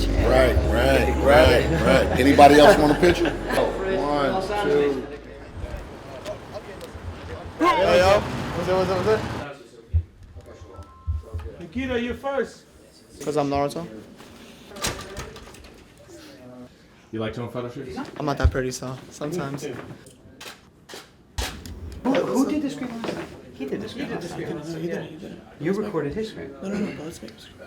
Right. Anybody else want a picture? 1, 2. Yo. What's up? Nikita, you first. Because I'm Naruto. You like tone photo shoots? I'm not that pretty, so sometimes. Who did the screen last time? He did the screen last time. He did. You recorded his screen. No, but let's make him scream.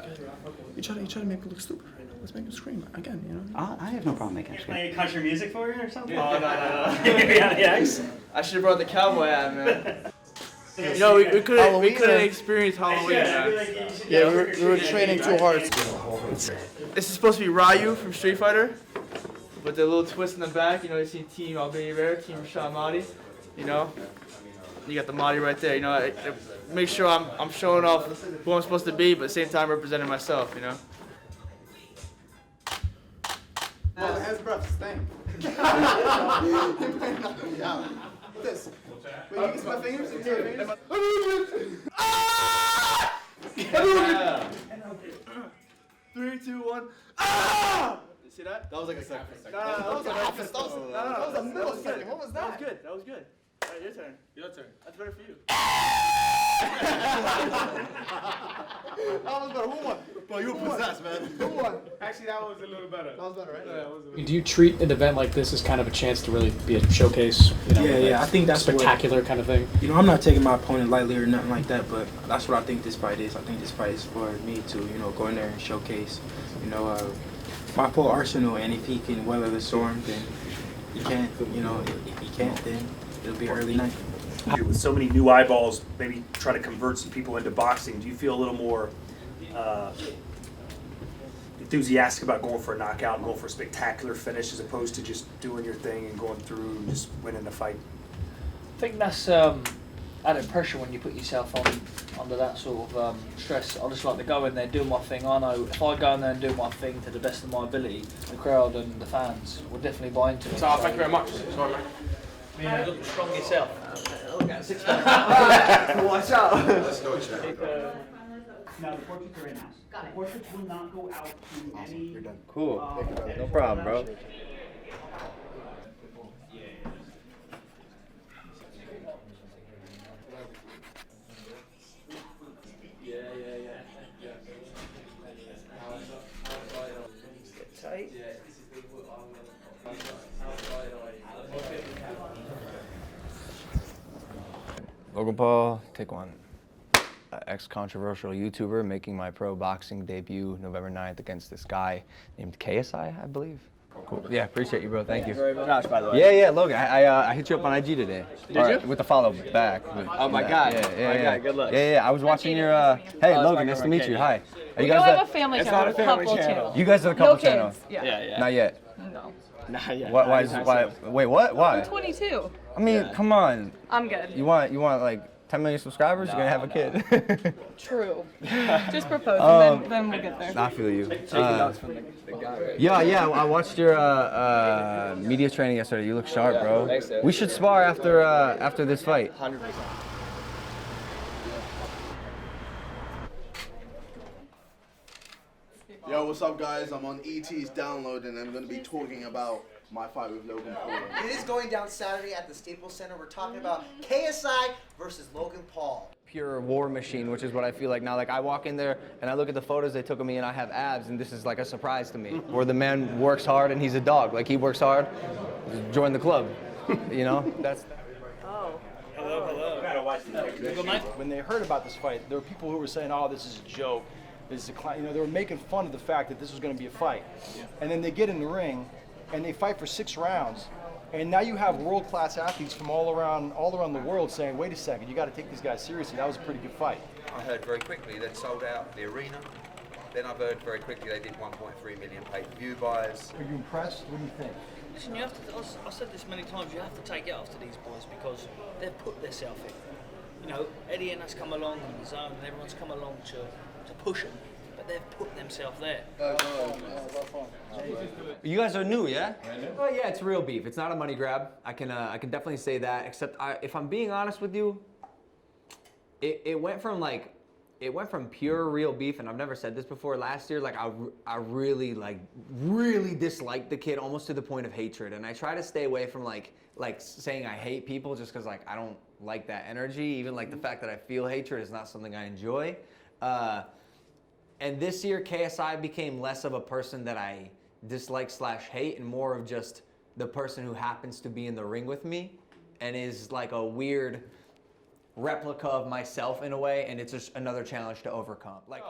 You try to make me look stupid right now. Let's make him scream again, you know? I have no problem making him scream. Playing country music for you or something? Oh, no. I should have brought the cowboy hat, man. You know, we couldn't experience Halloween, man. Yeah, we were training too hard. This is supposed to be Ryu from Street Fighter, with the little twist in the back. You know, you see Team Ababiy, Team Reshat Mahdi. You know, you got the Mahdi right there. You know, I make sure I'm showing off who I'm supposed to be, but at the same time representing myself. You know. Oh, the hands breath stink. He might knock me out. This. Wait, you can see my fingers? You can see my fingers? 3, 2, 1. Ah! You see that? That was like a second. No, That was a half a second. That was a millisecond. What was that? That was good. All right, your turn. That's better for you. That was better. Who won? Bro, you were possessed, man. Who won? Actually, that was a little better. That was better, right? Yeah, that was a little Do you treat an event like this as kind of a chance to really be a showcase? You know, Yeah, I think that's spectacular kind of thing. You know, I'm not taking my opponent lightly or nothing like that, but that's what I think this fight is. I think this fight is for me to, you know, go in there and showcase, you know, my full arsenal. And if he can weather the storm, then he can. You know, if he can't, then it'll be an early night. With so many new eyeballs, maybe try to convert some people into boxing. Do you feel a little more enthusiastic about going for a knockout and going for a spectacular finish as opposed to just doing your thing and going through and just winning the fight? I think that's added pressure when you put yourself under that sort of stress. I just like to go in there, do my thing. I know if I go in there and do my thing to the best of my ability, the crowd and the fans will definitely buy into it. So, thank you very much. Sorry, man. Yeah, look strong yourself. Look at 6 Watch out. Let's go, chat. Now, the portraits are in-house. The portraits will not go out to any... You're done. Cool. No problem, bro. Tight. Logan Paul, take one. Ex-controversial YouTuber making my pro boxing debut November 9th against this guy named KSI, I believe. Cool. Yeah, appreciate you, bro. Thank you. Very much, by the way. Yeah, Logan. I hit you up on IG today. Did you? With the follow back. Oh my God. Yeah. Good luck. Yeah. I was watching your. Hey, Logan. Nice to meet you. Hi. Are you guys? have a family channel. not a family channel. You guys are the couple No channel. kids. Yeah. Not yet. No. Nah, yeah. Why? Wait, what? Why? I'm 22. I mean, come on. I'm good. You want like 10 million subscribers? You're gonna have a kid. True. Just propose and then we'll get there. I feel you. Taking notes from the guy, right? Yeah. I watched your media training yesterday. You look sharp, bro. Thanks, dude. We should spar after this fight. 100%. Yo, what's up, guys? I'm on ET's download, and I'm going to be talking about my fight with Logan Paul. It is going down Saturday at the Staples Center. We're talking about KSI versus Logan Paul. Pure war machine, which is what I feel like now. Like I walk in there and I look at the photos they took of me, and I have abs, and this is like a surprise to me. Where the man works hard and he's a dog. Like he works hard, join the club. You know, that's. Oh. Hello. Gotta watch these pictures. When they heard about this fight, there were people who were saying, "Oh, this is a joke. This is a," you know, they were making fun of the fact that this was going to be a fight. And then they get in the ring, and they fight for 6 rounds. And now you have world-class athletes from all around the world saying, "Wait a second, you got to take these guys seriously. That was a pretty good fight." I heard very quickly they'd sold out the arena. Then I've heard very quickly they did 1.3 million pay-per-view buys. Are you impressed? What do you think? Listen, you have to. I've said this many times. You have to take it after these boys because they've put themselves in. You know, Eddie and us come along on his own, and everyone's come along to push them, but they've put themselves there. You guys are new, yeah? Oh yeah, it's real beef. It's not a money grab. I can definitely say that. Except if I'm being honest with you, it went from like it went from pure real beef, and I've never said this before. Last year, like I really disliked the kid almost to the point of hatred, and I try to stay away from like saying I hate people just because like I don't like that energy. Even like the fact that I feel hatred is not something I enjoy. And this year, KSI became less of a person that I dislike/hate, and more of just the person who happens to be in the ring with me, and is like a weird replica of myself in a way, and it's just another challenge to overcome. Like,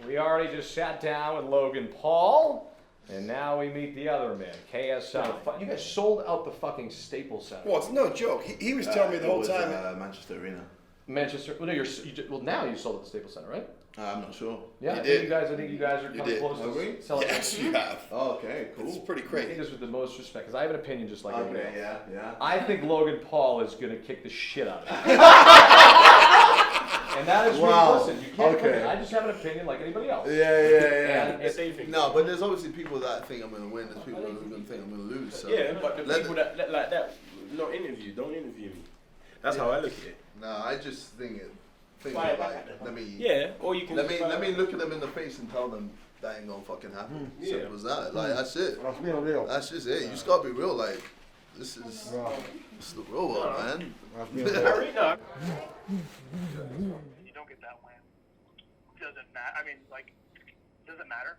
we already just sat down with Logan Paul, and now we meet the other man, KSI. You guys sold out the fucking Staples Center. Well, it's no joke. He was telling me the whole time. Manchester Arena. Manchester. Well, no, well, now you sold at the Staples Center, right? I'm not sure. Yeah, I think you guys are coming close to selling. Yes, you have. Oh, okay, cool. It's pretty I crazy. think this with the most respect, because I have an opinion just like everybody else. Yeah. I think Logan Paul is going to kick the shit out of him. And that is listen, you can't come in. I just have an opinion like anybody else. Yeah. And No, but there's obviously people that think I'm going to win. There's people that are going to think I'm going to lose. So Yeah, but the people that like that, don't interview me. That's how I look at it. No, I just think like, let me. Yeah, or you can. Let me look at them in the face and tell them that ain't gonna fucking happen. Simple as that. Like that's it. That's just it. You just gotta be real. Like this is the real world, man. You don't get that win. Doesn't matter. I mean, like, does it matter?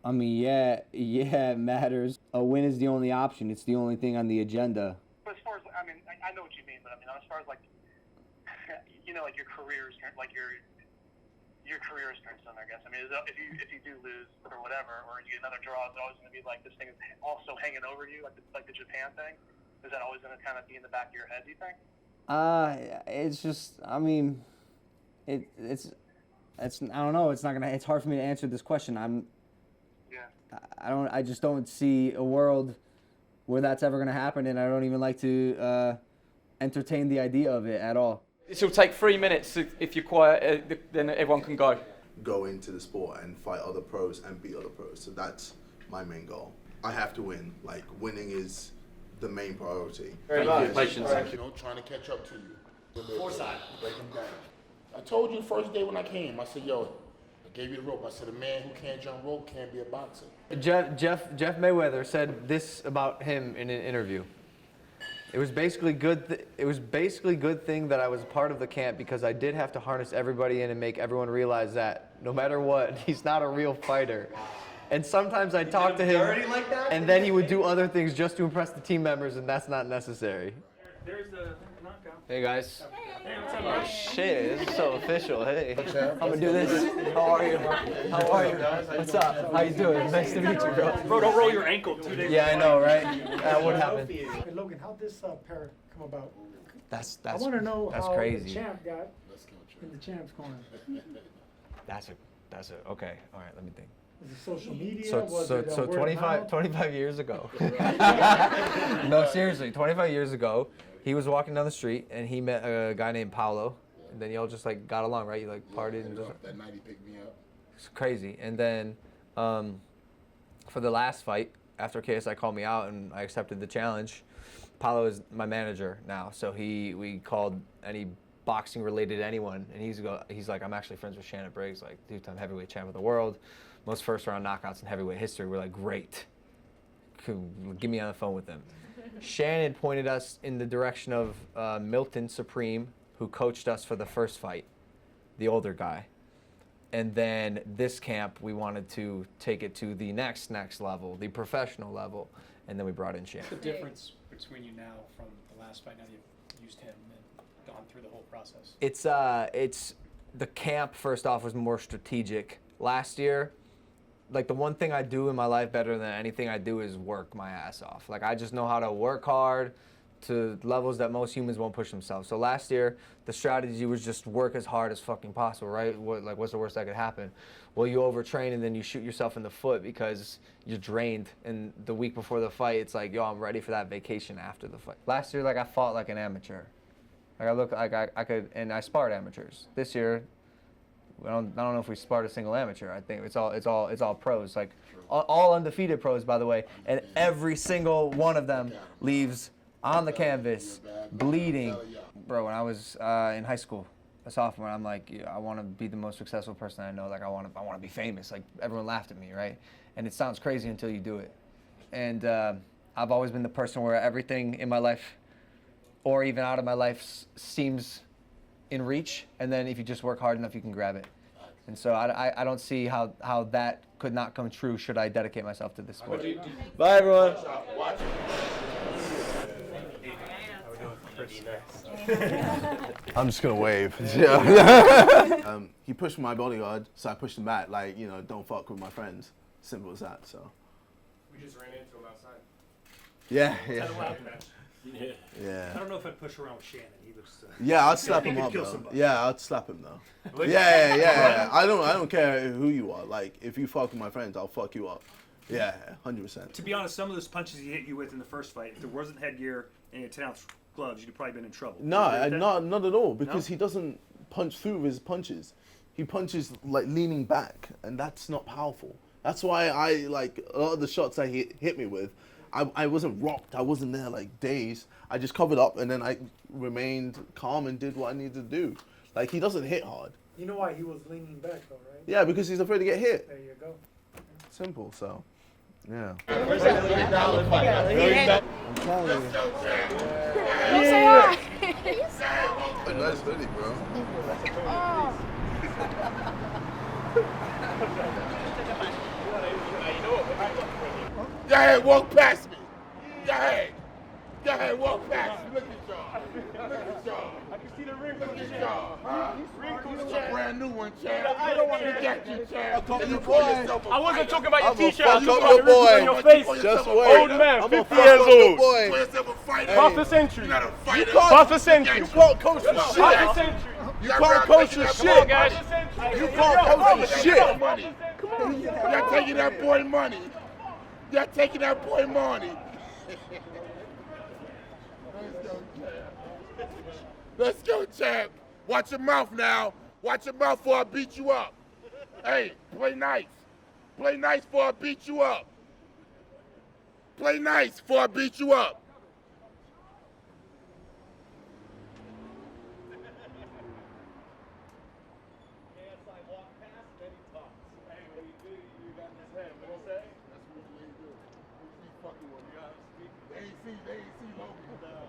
I mean, yeah, it matters. A win is the only option. It's the only thing on the agenda. But as far as, I mean, I know what you mean, but I mean, as far as like, you know, like your career is like your career is concerned, I guess. I mean, if you do lose or whatever, or you get another draw, is it always going to be like this thing is also hanging over you, like the Japan thing? Is that always going to kind of be in the back of your head? Do you think? It's just, I mean, it's I don't know. It's hard for me to answer this question. I just don't see a world where that's ever going to happen, and I don't even like to entertain the idea of it at all. This will take 3 minutes. If you're quiet, then everyone can go. Go into the sport and fight other pros and beat other pros. So that's my main goal. I have to win. Like winning is the main priority. Very much. Patience. You know, trying to catch up to you. Foresight. Break them down. I told you the first day when I came, I said, yo, I gave you the rope. I said, a man who can't jump rope can't be a boxer. Jeff Mayweather said this about him in an interview. It was basically good. It was basically good thing that I was part of the camp, because I did have to harness everybody in and make everyone realize that no matter what, he's not a real fighter. And sometimes I'd talk to him, and then he would do other things just to impress the team members, and that's not necessary. There's the knockout. Hey guys. Hey, what's up, Oh bro? shit, this is so official. Hey, I'm gonna do this. How are you? How are you? What's up? How you doing? Nice to meet you, bro. Bro, don't roll your ankle 2 days. Yeah, I know, right? That would happen. Hey, Logan, how'd this pair come about? I want to know that's how crazy. the champ got in the champ's corner. That's a okay. All right, let me think. Was it social media? So Was it, word of 25 years ago. No, seriously, 25 years ago, he was walking down the street and he met a guy named Paolo, and then y'all just like got along, right? You like partied and just. That night he picked me up. It's crazy. And then for the last fight, after KSI called me out and I accepted the challenge, Paolo is my manager now. So we called any boxing related to anyone, and he's like, I'm actually friends with Shannon Briggs, like 2-time heavyweight champ of the world, most first round knockouts in heavyweight history. We're like, great. Get me on the phone with them. Shannon pointed us in the direction of Milton Supreme, who coached us for the first fight, the older guy. And then this camp, we wanted to take it to the next level, the professional level, and then we brought in Shannon. What's the difference between you now from the last fight? Now that you've used him and gone through the whole process. It's the camp, first off, was more strategic. Last year, like the one thing I do in my life better than anything I do is work my ass off. Like I just know how to work hard to levels that most humans won't push themselves. So last year, the strategy was just work as hard as fucking possible, right? What's the worst that could happen? Well, you overtrain and then you shoot yourself in the foot because you're drained. And the week before the fight, it's like, yo, I'm ready for that vacation after the fight. Last year, like I fought like an amateur. Like I look like I could, and I sparred amateurs. This year, I don't know if we sparred a single amateur. I think it's all pros, like all undefeated pros, by the way. And every single one of them leaves on the canvas, bleeding. Bro, when I was in high school, a sophomore. I'm like, I want to be the most successful person I know. Like I want to be famous. Like everyone laughed at me, right? And it sounds crazy until you do it. And I've always been the person where everything in my life, or even out of my life, seems in reach. And then if you just work hard enough, you can grab it. And so I don't see how that could not come true should I dedicate myself to this sport. Bye, everyone. I'm just gonna wave. He pushed my bodyguard, so I pushed him back. Like, you know, don't fuck with my friends. Simple as that. So. We just ran into him outside. Yeah. I don't know if I'd push around with Shannon. He looks. Yeah, I'd slap him up though. Yeah, I'd slap him though. Yeah. I don't care who you are. Like, if you fuck with my friends, I'll fuck you up. Yeah, 100%. To be honest, some of those punches he hit you with in the first fight, if there wasn't headgear and you had 10-ounce gloves, you'd have probably been in trouble. No, not at all. Because he doesn't punch through with his punches. He punches like leaning back, and that's not powerful. That's why I like a lot of the shots I hit me with. I wasn't rocked. I wasn't there like dazed. I just covered up, and then I remained calm and did what I needed to do. Like, he doesn't hit hard. You know why he was leaning back though, right? Yeah, because he's afraid to get hit. There you go. Simple. So, yeah. I'm telling you. Yeah. A nice hoodie, bro. Go ahead, walk past me. Go ahead, walk past me. Look at y'all. Look at y'all. I can see the ring. Look at y'all. Huh? It's a brand new one, champ. I don't want to get you, champ. I wasn't talking about your t-shirt. I was fuck talking up about your the wrinkles on your face. Just wait. Old man, I'm 50 fuck years up your old. boy. Half a century. Half a century. You can't coach for shit. Half a century. You can't coach for shit. guys. You can't coach for shit. You're taking that boy money. You're taking that boy money. Let's go, champ. Watch your mouth now. Watch your mouth before I beat you up. Hey, play nice. Play nice before I beat you up. Play nice before I beat you up. KSI walked past, then he talks. Hey, when you do, you got in his head. What he say? That's what they do. They ain't see Logan.